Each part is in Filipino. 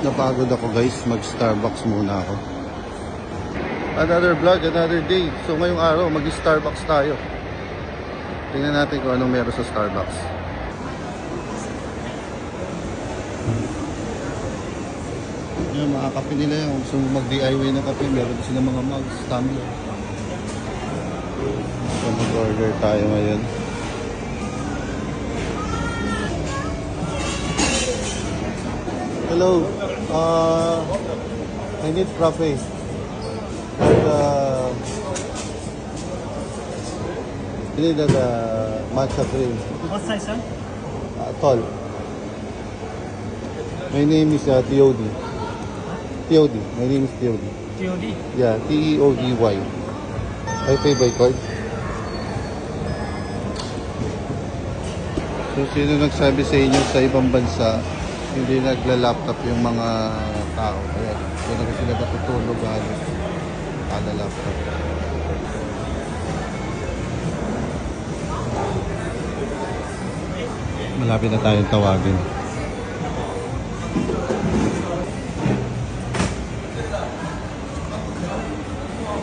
Napagod ako guys, mag-Starbucks muna ako. Another vlog, another day. So ngayong araw, mag-Starbucks tayo. Tingnan natin kung anong meron sa Starbucks. Yung mga kape nila yung gusto mag-DIY ng kape, meron sila mga mugs, tumbler. So mag-order tayo ngayon. Hello, I need frappe. And I need the matcha cream. What size, sir? Tall. My name is TOD. TOD. My name is TOD. TOD? Yeah, TEODY. I pay by card. So, sino nagsabi sa inyo sa ibang bansa, hindi nagla-laptop yung mga tao? Kaya, kung na sila natutulog halos, laptop. Malapit na tayong tawagin.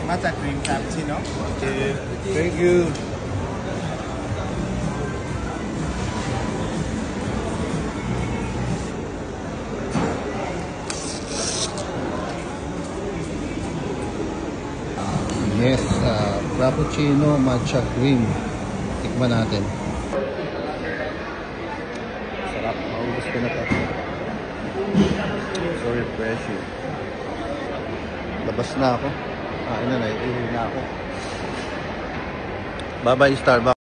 Matcha cream cappuccino. Okay. Thank you. Yes, frappuccino matcha cream. Tikman natin. Sarap, maubos ko na ito. So refreshing. Labas na ako. Iuwi na ako. Bye bye Starbucks.